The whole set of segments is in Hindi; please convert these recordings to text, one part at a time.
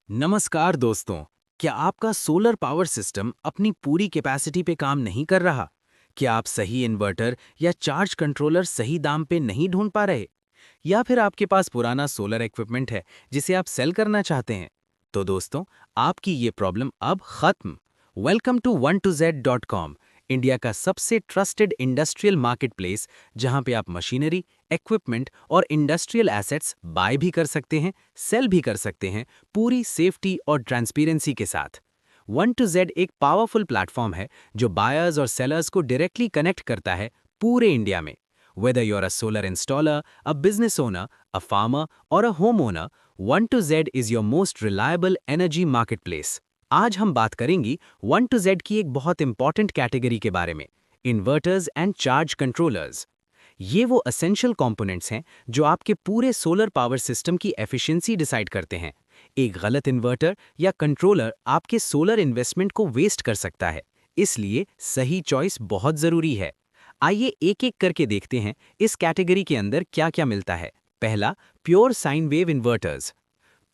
नमस्कार दोस्तों। क्या आपका सोलर पावर सिस्टम अपनी पूरी कैपेसिटी पे काम नहीं कर रहा? क्या आप सही इन्वर्टर या चार्ज कंट्रोलर सही दाम पे नहीं ढूंढ पा रहे? या फिर आपके पास पुराना सोलर इक्विपमेंट है जिसे आप सेल करना चाहते हैं? तो दोस्तों, आपकी ये प्रॉब्लम अब खत्म। Welcome to 1to z.com, India का सबसे ट्रस्टेड इंडस्ट्रियल मार्केटप्लेस, जहां पे आप मशीनरी, इक्विपमेंट और इंडस्ट्रियल एसेट्स बाय भी कर सकते हैं, सेल भी कर सकते हैं, पूरी सेफ्टी और ट्रांसपेरेंसी के साथ। 1to z एक पावरफुल प्लेटफॉर्म है जो बायर्स और सेलर्स को डायरेक्टली कनेक्ट करता है पूरे इंडिया में। Whether you're a solar installer, a business owner, a farmer, or a homeowner, 1to z is your most reliable energy marketplace. आज हम बात करेंगी 1to z की एक बहुत इंपॉर्टेंट कैटेगरी के बारे में, इन्वर्टर्स एंड चार्ज कंट्रोलर्स। ये वो एसेंशियल कंपोनेंट्स हैं जो आपके पूरे सोलर पावर सिस्टम की एफिशिएंसी डिसाइड करते हैं। एक गलत इन्वर्टर या कंट्रोलर आपके सोलर इन्वेस्टमेंट को वेस्ट कर सकता है, इसलिए सही चॉइस बहुत ज़रूरी है। आइए एक एक करके देखते हैं इस कैटेगरी के अंदर क्या क्या मिलता है। पहला, pure sine wave inverters.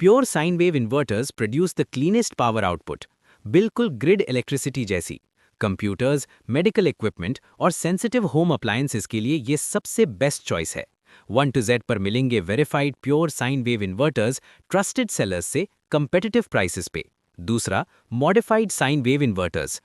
Pure sine wave inverters produce the cleanest power output, बिल्कुल ग्रिड इलेक्ट्रिसिटी जैसी। कंप्यूटर्स, मेडिकल इक्विपमेंट और सेंसिटिव होम अप्लायंसेस के लिए ये सबसे बेस्ट चॉइस है। 1to z पर मिलेंगे verified pure sine wave inverters trusted sellers से कंपेटिटिव प्राइसेस पे। दूसरा, मॉडिफाइड साइन वेव इन्वर्टर्स।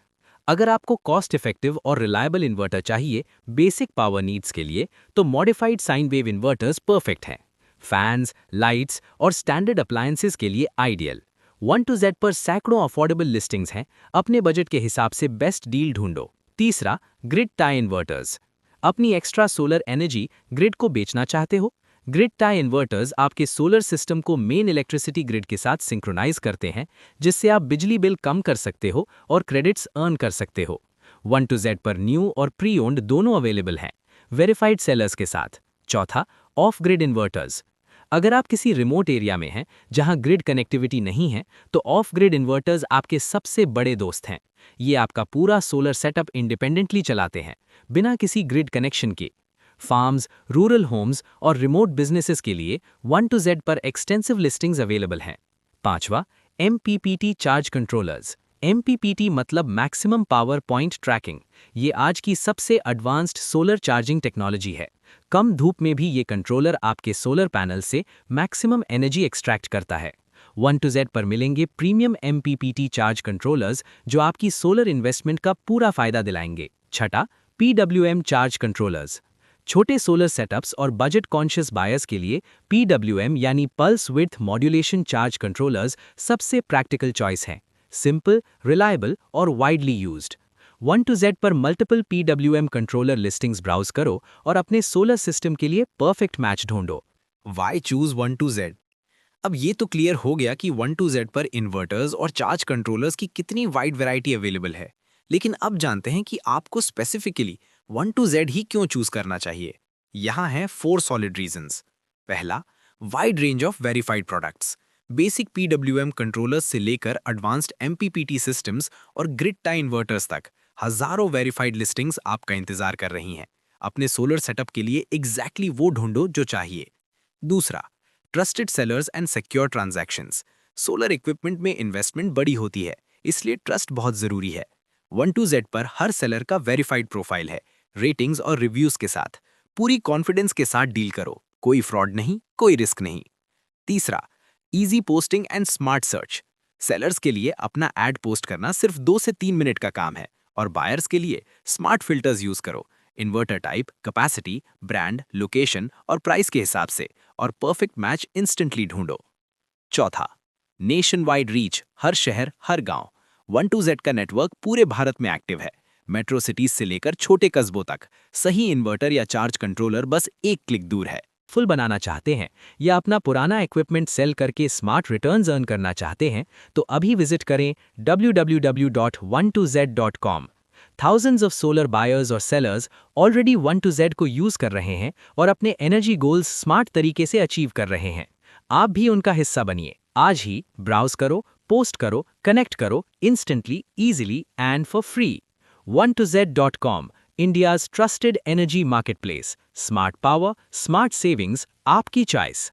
अगर आपको कॉस्ट इफेक्टिव और रिलायबल इन्वर्टर चाहिए बेसिक पावर नीड्स के लिए, तो modified sine wave inverters perfect हैं। फैंस, लाइट्स और स्टैंडर्ड अप्लायंसेस के लिए आइडियल। 1to z पर सैकड़ों अफोर्डेबल लिस्टिंग्स हैं, अपने बजट के हिसाब से बेस्ट डील ढूंढो। तीसरा, ग्रिड टाई इन्वर्टर्स। अपनी एक्स्ट्रा सोलर एनर्जी ग्रिड को बेचना चाहते हो? ग्रिड टाई इन्वर्टर्स आपके सोलर सिस्टम को मेन इलेक्ट्रिसिटी ग्रिड के साथ सिंक्रोनाइज करते हैं, जिससे आप बिजली बिल कम कर सकते हो और क्रेडिट्स अर्न कर सकते हो। 1to z पर न्यू और प्री ओन्ड दोनों अवेलेबल हैं, वेरीफाइड सेलर्स के साथ। चौथा, ऑफ ग्रिड इन्वर्टर्स। अगर आप किसी रिमोट एरिया में हैं जहां ग्रिड कनेक्टिविटी नहीं है, तो ऑफ ग्रिड इन्वर्टर्स आपके सबसे बड़े दोस्त हैं। ये आपका पूरा सोलर सेटअप इंडिपेंडेंटली चलाते हैं, बिना किसी ग्रिड कनेक्शन के। फार्म्स, रूरल होम्स और रिमोट बिजनेसेस के लिए 1to z पर एक्सटेंसिव लिस्टिंग्स अवेलेबल हैं। पांचवा, MPPT चार्ज कंट्रोलर्स। MPPT मतलब मैक्सिमम पावर पॉइंट ट्रैकिंग। ये आज की सबसे एडवांस्ड सोलर चार्जिंग टेक्नोलॉजी है। कम धूप में भी ये कंट्रोलर आपके सोलर पैनल से मैक्सिमम एनर्जी एक्सट्रैक्ट करता है। 1to z पर मिलेंगे प्रीमियम MPPT चार्ज कंट्रोलर्स जो आपकी सोलर इन्वेस्टमेंट का पूरा फायदा दिलाएंगे। छठा, PWM चार्ज कंट्रोलर्स। छोटे सोलर सेटअप्स और बजट कॉन्शियस बायर्स के लिए PWM यानी pulse width modulation charge controllers सबसे प्रैक्टिकल चॉइस हैं। सिंपल, रिलायबल और वाइडली यूज्ड। 1to z पर multiple PWM controller listings browse करो और अपने सोलर सिस्टम के लिए परफेक्ट मैच ढूंढो। Why choose 1to z? अब ये तो क्लियर हो गया कि 1to z पर इन्वर्टर्स और चार्ज कंट्रोलर्स की कितनी वाइड वैरायटी अवेलेबल है। लेकिन अब जानते हैं कि आपको स्पेसिफिकली 1to z ही क्यों चूज करना चाहिए। यहाँ हैं 4 सॉलिड रीजंस। पहला, wide range of verified products. Basic PWM controllers से लेकर एडवांस्ड MPPT सिस्टम्स और ग्रिड टाई इन्वर्टर्स तक हजारों वेरीफाइड लिस्टिंग्स आपका इंतजार कर रही हैं। अपने सोलर सेटअप के लिए एग्जैक्टली वो ढूंढो जो चाहिए। दूसरा, trusted sellers and secure transactions. Solar equipment में इन्वेस्टमेंट बड़ी होती है, इसलिए ट्रस्ट बहुत जरूरी है। 1to z पर हर सेलर का वेरीफाइड प्रोफाइल है, रेटिंग्स और रिव्यूज के साथ। पूरी कॉन्फिडेंस के साथ डील करो, कोई फ्रॉड नहीं, कोई रिस्क नहीं। तीसरा, easy posting and smart search. Sellers के लिए अपना एड पोस्ट करना सिर्फ 2 से 3 मिनट का काम है, और बायर्स के लिए स्मार्ट फिल्टर्स यूज करो, inverter type, capacity, brand, location और प्राइस के हिसाब से, और परफेक्ट मैच इंस्टेंटली ढूंढो। चौथा, नेशन वाइड रीच, हर शहर हर गांव। 1to z का नेटवर्क पूरे भारत में एक्टिव है। मेट्रो सिटीज से लेकर छोटे कस्बों तक सही इन्वर्टर या चार्ज कंट्रोलर बस एक क्लिक दूर है। फुल बनाना चाहते हैं या अपना पुराना इक्विपमेंट सेल करके स्मार्ट रिटर्न्स अर्न करना चाहते हैं, तो अभी विजिट करें www.1to z.com। Thousands of solar buyers और sellers ऑलरेडी 1to z को यूज कर रहे हैं और अपने एनर्जी गोल्स स्मार्ट तरीके से अचीव कर रहे हैं। आप भी उनका हिस्सा बनिए। आज ही ब्राउज करो, पोस्ट करो, कनेक्ट करो instantly, easily and for free. 1to z.com, India's trusted energy marketplace. Smart power, smart savings, आपकी चॉइस।